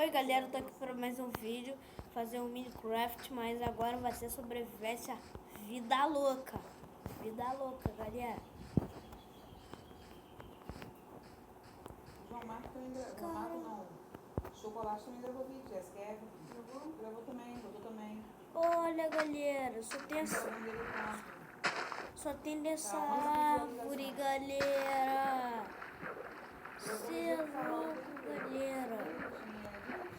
Oi galera, eu tô aqui para mais um vídeo, fazer um Minecraft, mas agora vai ser sobrevivência vida louca. Vida louca, galera. João Marco ainda. João Marco não. Chocolate também gravou vídeo, Jéssica. Gravou também, botou também. Olha galera, só tem dessa árvore, galera. Você é louco, galera.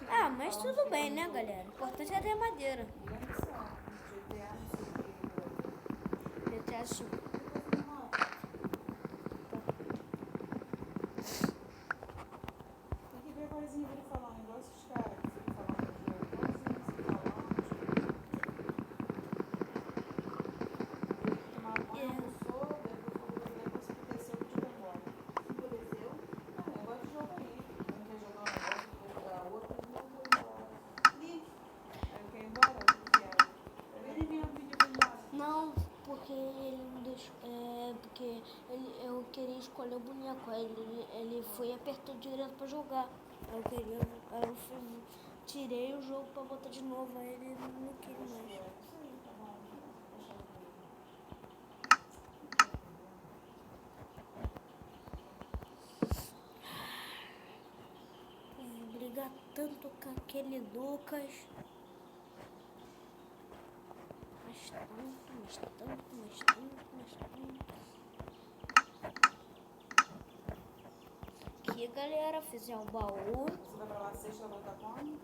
Ah, mas tudo bem, né, galera? O importante é ter madeira. GTA V. Tem que ver a vozinha dele falar um negócio dos caras. Se ele falar um jogo, tomar banho, almoçou, depois desceu e foi embora. Desceu? Ah, negócio de jogo aí. Não quer jogar um negócio, quer jogar outro, ele não foi embora. Aí eu quero ir embora, eu quero. Ele viu o vídeo do lado. Não, porque ele não deixou. Porque eu queria escolher o boneco. Aí ele foi e apertou direto pra jogar. Aí tirei o jogo pra botar de novo. Aí ele não queria mais. Vou brigar tanto com aquele Lucas. Mas tanto. Aqui, galera, fizer um baú. Você vai pra lá sexta, vai voltar como?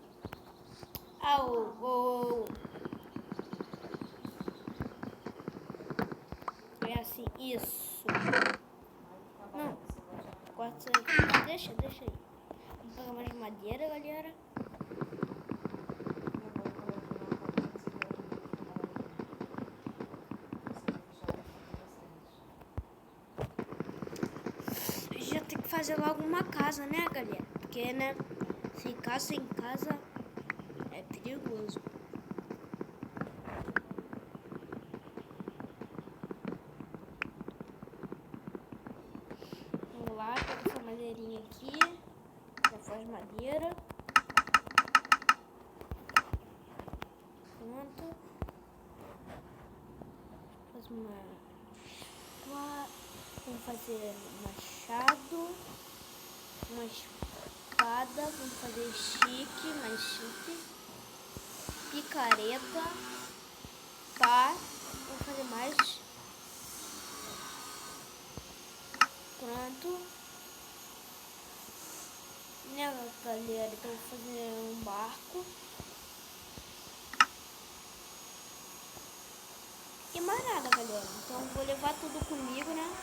É assim, isso. Não, corta isso aí. Deixa aí. Vamos pegar mais madeira, galera. Já tem que fazer logo uma casa, né, galera? Porque, né, ficar sem casa é perigoso. Vamos lá, pega essa madeirinha aqui. Já faz madeira. Pronto. Faz vamos fazer machado, uma espada, vamos fazer chique, mais chique, picareta, pá, vamos fazer mais. Pronto. Né, galera, então vou fazer um barco. E mais nada, galera. Então vou levar tudo comigo, né?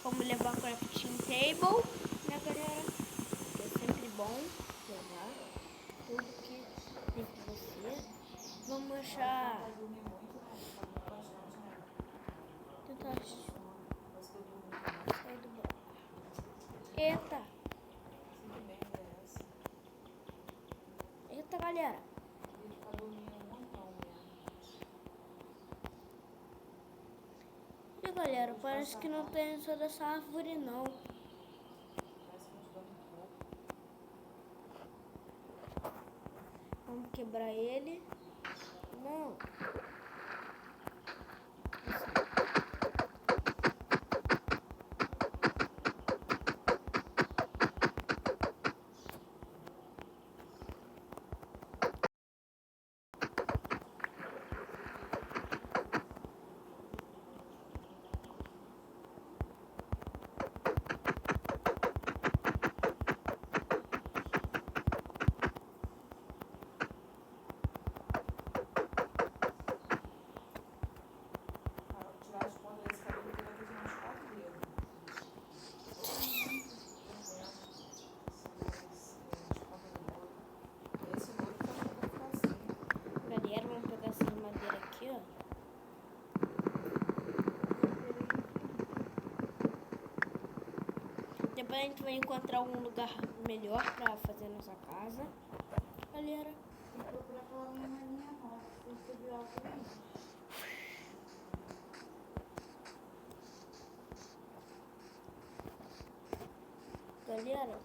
Vamos levar crafting table, né, galera? Que é sempre bom levar tudo que tem pra você. Vamos achar. Sai do banco. Eita, galera. E galera, parece que não tem só dessa árvore não. Vamos quebrar ele. Não. Vamos pegar essa madeira aqui, ó. Depois a gente vai encontrar um lugar melhor pra fazer nossa casa, galera. Tem que procurar pela minha linha nova, se você viu ela também. galera,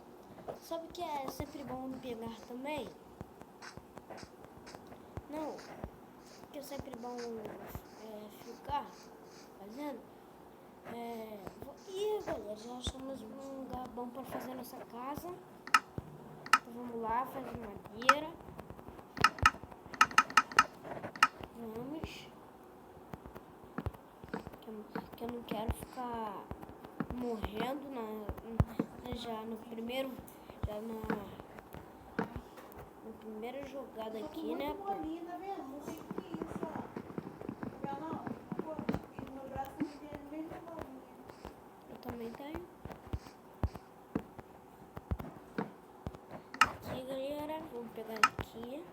sabe que é sempre bom pegar também? Não, que é sempre bom ficar fazendo? E galera, já achamos um lugar bom para fazer nossa casa. Então vamos lá, fazer madeira. Vamos. Que eu não quero ficar morrendo já no primeiro. Já na primeira jogada aqui, né? Bolinha, tá vendo? Não sei o que é isso, ó. Tá vendo, não? E no meu braço também tem a mesma bolinha. Eu também tenho. Aqui, galera, vamos pegar aqui.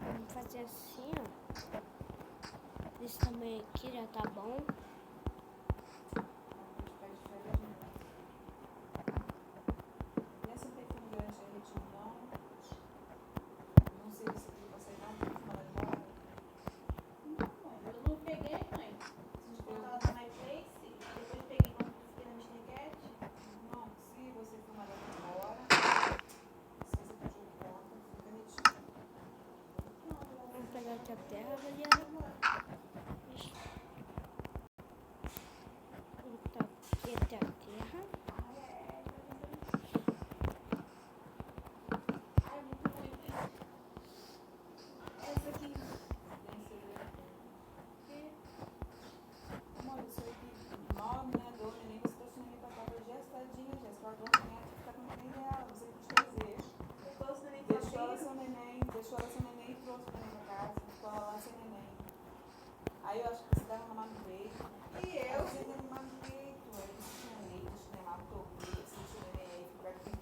Vamos fazer assim, ó. Esse tamanho aqui já tá bom. Vamos pegar aqui a terra, galera. Vou botar aqui até a terra. Essa aqui. Amor, isso aqui, 9, né? 12, nem você trouxe neném pra cá. Eu falei, Jéssica, tadinha, Jéssica, ela trouxe neném, fica com neném dela, você quis trazer. Eu trouxe neném Deixou ela sozinho. sem neném e trouxe o neném pra casa. Ficou ela lá sem neném. Aí eu acho que você dava mamar no peito. E Aí eu? você deu mamar no peito. Aí você tinha leite, você matou o peito, você tinha neném aí, ficou aqui.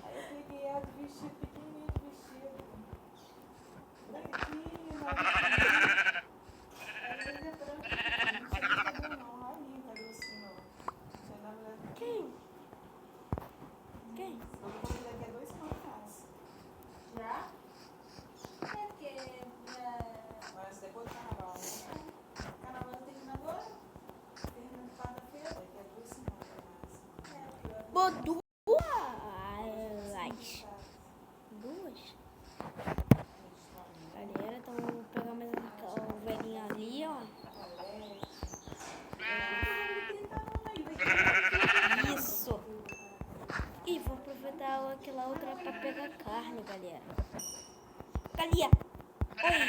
Aí eu peguei ela de vestido, pequenininho de vestido. Bonitinho, novinho. Aí ele é branco. Não tinha cabelo não, rainha, cabelo assim, ó. Tinha na mulher. Quem? Quem? Eu vou fazer daqui a 2 semanas. Já? É porque Mas depois do carnaval, né? carnaval termina agora. Termina quarta-feira. Daqui a 2 semanas. Duas. Galera, então vou pegar mais o velhinho ali, ó. Isso. E vou aproveitar aquela outra pra pegar carne, galera. Galinha. Oi.